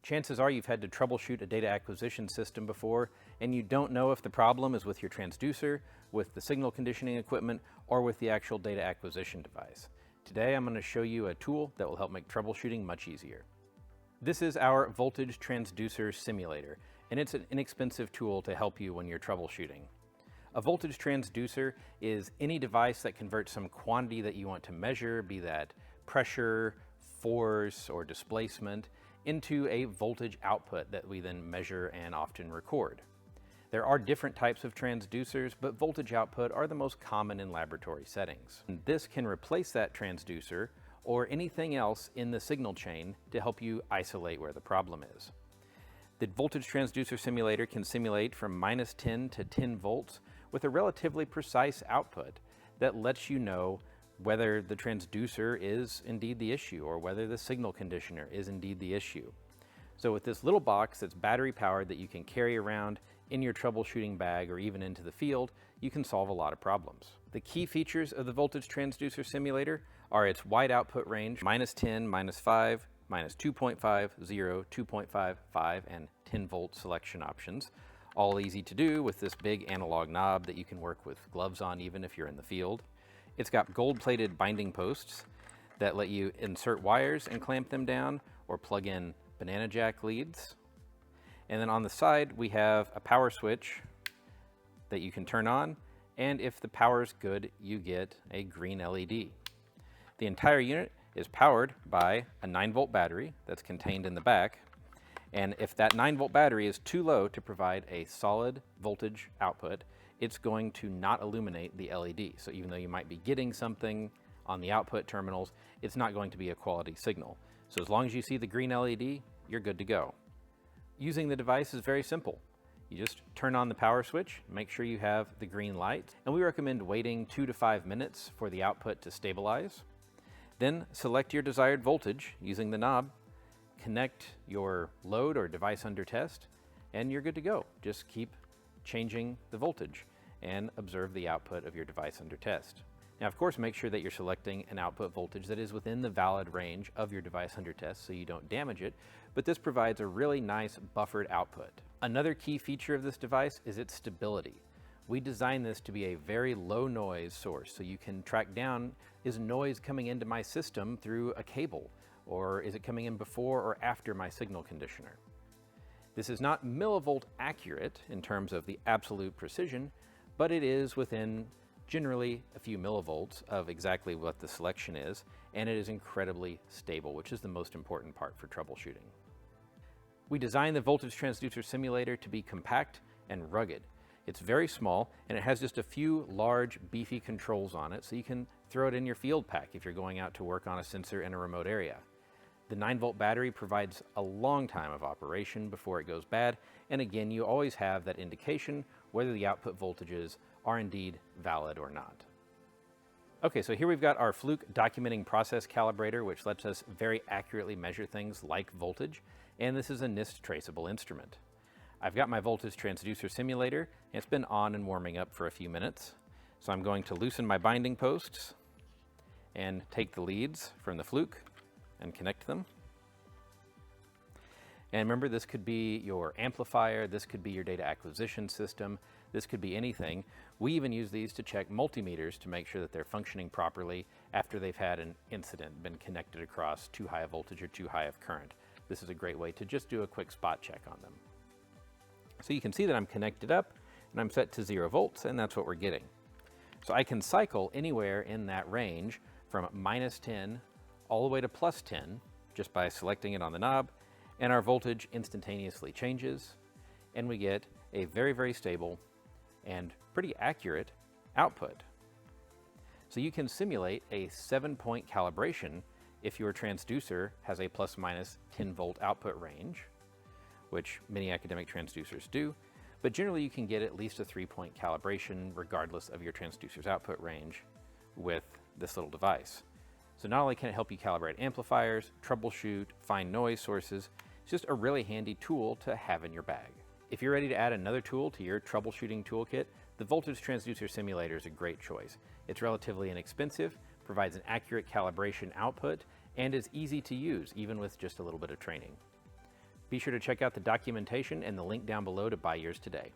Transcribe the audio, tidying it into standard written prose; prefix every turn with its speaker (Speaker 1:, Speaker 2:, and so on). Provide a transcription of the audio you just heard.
Speaker 1: Chances are you've had to troubleshoot a data acquisition system before, and you don't know if the problem is with your transducer, with the signal conditioning equipment, or with the actual data acquisition device. Today I'm going to show you a tool that will help make troubleshooting much easier. This is our voltage transducer simulator, and it's an inexpensive tool to help you when you're troubleshooting. A voltage transducer is any device that converts some quantity that you want to measure, be that pressure, force, or displacement, into a voltage output that we then measure and often record. There are different types of transducers, but voltage output are the most common in laboratory settings. And this can replace that transducer or anything else in the signal chain to help you isolate where the problem is. The voltage transducer simulator can simulate from -10 to 10 volts with a relatively precise output that lets you know whether the transducer is indeed the issue or whether the signal conditioner is indeed the issue. So with this little box that's battery powered that you can carry around in your troubleshooting bag or even into the field, you can solve a lot of problems. The key features of the voltage transducer simulator are its wide output range, -10, -5, -2.5, 0, 2.5, 5, and 10 volt selection options. All easy to do with this big analog knob that you can work with gloves on even if you're in the field. It's got gold-plated binding posts that let you insert wires and clamp them down or plug in banana jack leads. And then on the side, we have a power switch that you can turn on, and if the power's good, you get a green LED. The entire unit is powered by a 9-volt battery that's contained in the back, and if that 9-volt battery is too low to provide a solid voltage output, it's going to not illuminate the LED. So even though you might be getting something on the output terminals, it's not going to be a quality signal. So as long as you see the green LED, you're good to go. Using the device is very simple. You just turn on the power switch, make sure you have the green light, and we recommend waiting 2 to 5 minutes for the output to stabilize. Then select your desired voltage using the knob, connect your load or device under test, and you're good to go. Just keep changing the voltage and observe the output of your device under test. Now, of course, make sure that you're selecting an output voltage that is within the valid range of your device under test so you don't damage it, but this provides a really nice buffered output. Another key feature of this device is its stability. We designed this to be a very low noise source so you can track down, is noise coming into my system through a cable, or is it coming in before or after my signal conditioner? This is not millivolt accurate in terms of the absolute precision, but it is within generally a few millivolts of exactly what the selection is, and it is incredibly stable, which is the most important part for troubleshooting. We designed the voltage transducer simulator to be compact and rugged. It's very small, and it has just a few large, beefy controls on it, so you can throw it in your field pack if you're going out to work on a sensor in a remote area. The 9-volt battery provides a long time of operation before it goes bad, and again, you always have that indication whether the output voltages are indeed valid or not. Okay, so here we've got our Fluke documenting process calibrator, which lets us very accurately measure things like voltage, and this is a NIST traceable instrument. I've got my voltage transducer simulator, and it's been on and warming up for a few minutes. So I'm going to loosen my binding posts and take the leads from the Fluke and connect them. And remember, this could be your amplifier, this could be your data acquisition system, this could be anything. We even use these to check multimeters to make sure that they're functioning properly after they've had an incident, been connected across too high a voltage or too high of current. This is a great way to just do a quick spot check on them. So you can see that I'm connected up and I'm set to 0 volts, and that's what we're getting. So I can cycle anywhere in that range from -10 all the way to +10 just by selecting it on the knob, and our voltage instantaneously changes, and we get a very, very stable and pretty accurate output. So you can simulate a 7-point calibration if your transducer has a ±10 volt output range, which many academic transducers do, but generally you can get at least a 3-point calibration regardless of your transducer's output range with this little device. So not only can it help you calibrate amplifiers, troubleshoot, find noise sources, it's just a really handy tool to have in your bag. If you're ready to add another tool to your troubleshooting toolkit, the voltage transducer simulator is a great choice. It's relatively inexpensive, provides an accurate calibration output, and is easy to use even with just a little bit of training. Be sure to check out the documentation and the link down below to buy yours today.